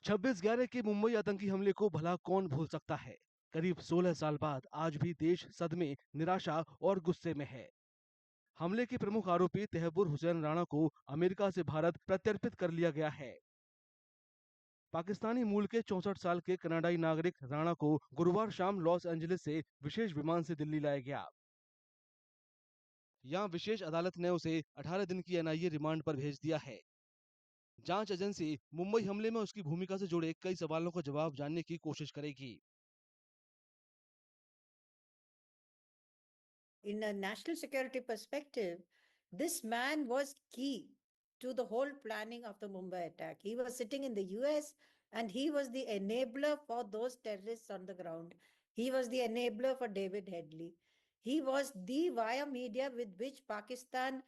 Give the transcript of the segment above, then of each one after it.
26/11 के मुंबई आतंकी हमले को भला कौन भूल सकता है। करीब 16 साल बाद आज भी देश सदमे, निराशा और गुस्से में है। हमले के प्रमुख आरोपी तहव्वुर हुसैन राणा को अमेरिका से भारत प्रत्यर्पित कर लिया गया है। पाकिस्तानी मूल के 64 साल के कनाडाई नागरिक राणा को गुरुवार शाम लॉस एंजलिस से विशेष विमान से दिल्ली लाया गया। यहाँ विशेष अदालत ने उसे 18 दिन की एनआईए रिमांड पर भेज दिया है। जांच एजेंसी मुंबई हमले में उसकी भूमिका से जुड़े कई सवालों का जवाब जानने की कोशिश करेगी। In a national security perspective, this man was key to the whole planning of the Mumbai attack. He was sitting in the US and he was the enabler for those terrorists on the ground. He was the enabler for David Headley. He was the via media with which Pakistan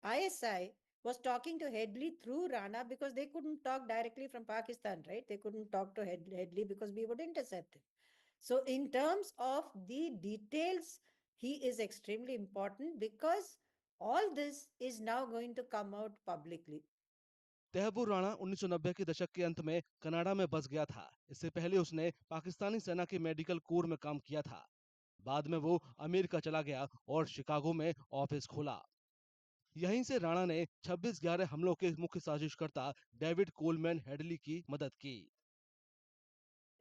ISI was talking to Headley through Rana because they couldn't talk directly from Pakistan, right? They couldn't talk to Headley because we would intercept him. So, in terms of the details, he is extremely important because all this is now going to come out publicly. Tahawwur Rana 1990 के दशक के अंत में Canada में बस गया था। इससे पहले उसने पाकिस्तानी सेना के मेडिकल कोर में काम किया था। बाद में वो अमेरिका चला गया और शिकागो में ऑफिस खोला। यहीं से राणा ने 26/11 हमलों के मुख्य साजिशकर्ता डेविड कोलमैन हेडली की मदद की।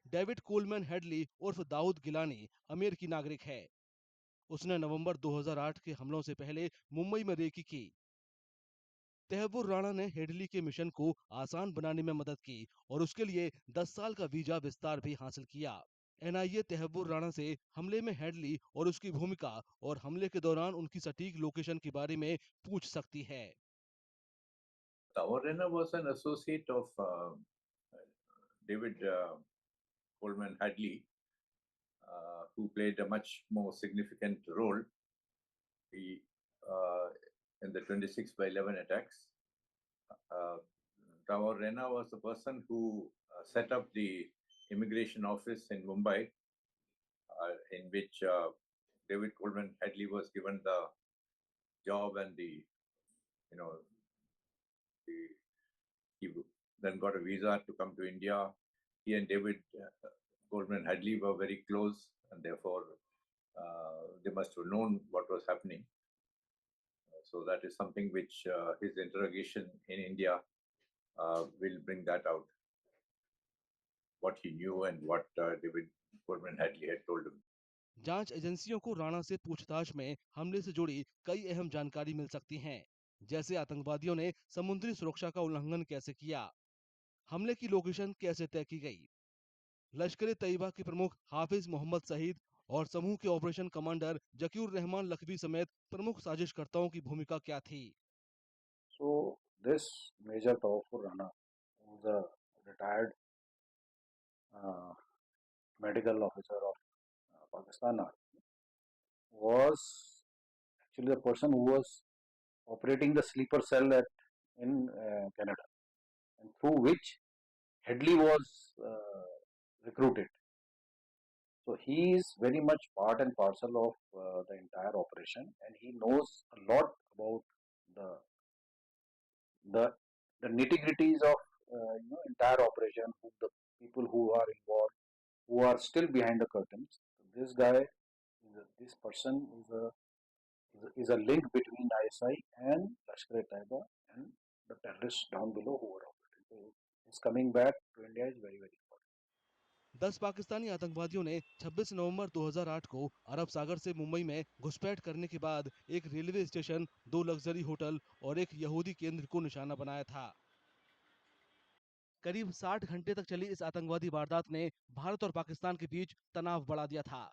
डेविड कोलमैन हेडली उर्फ दाऊद गिलानी अमेरिकी नागरिक है। उसने नवंबर 2008 के हमलों से पहले मुंबई में रेकी की। तहव्वुर राणा ने हेडली के मिशन को आसान बनाने में मदद की और उसके लिए 10 साल का वीजा विस्तार भी हासिल किया। एनआईए तहव्वुर राणा से हमले में हेडली और उसकी भूमिका और हमले के दौरान उनकी सटीक लोकेशन के बारे में पूछ सकती है। Tawarena was an associate of David Coleman Hadley, who played a much more significant role in the 26/11 attacks. Tawarena was the person who set up the immigration office in Mumbai, in which David Coleman Hadley was given the job and he then got a visa to come to India. He and David Coleman Hadley were very close, and therefore they must have known what was happening. So that is something which his interrogation in India will bring that out, what he knew and what David Coleman Hadley had told him. जांच एजेंसियों को राणा से पूछताछ में हमले से जुड़ी कई अहम जानकारी मिल सकती हैं, जैसे आतंकवादियों ने समुद्री सुरक्षा का उल्लंघन कैसे किया, हमले की लोकेशन कैसे तय की गई, लश्कर तैयबा के प्रमुख हाफिज मोहम्मद सईद और समूह के ऑपरेशन कमांडर जकीउर रहमान लखवी समेत प्रमुख साजिशकर्ताओं की भूमिका क्या थी। So this Major Tawfur Rana, who is a retired medical officer of Pakistan Army, was actually the person who was operating the sleeper cell in Canada, and through which Headley was recruited. So he is very much part and parcel of the entire operation, and he knows a lot about the the the nitty-gritties of entire operation, the people who are involved, who are still behind the curtains. This guy, this person is a link between ISI and Lashkar-e-Taiba and the terrorists down below who are operating. So his coming back to India is very, very important. 10 Pakistani आतंकवादियों ने 26 नवंबर 2008 को अरब सागर से मुंबई में घुसपैठ करने के बाद एक रेलवे स्टेशन, 2 लग्जरी होटल और एक यहूदी केंद्र को निशाना बनाया था। करीब 60 घंटे तक चली इस आतंकवादी वारदात ने भारत और पाकिस्तान के बीच तनाव बढ़ा दिया था।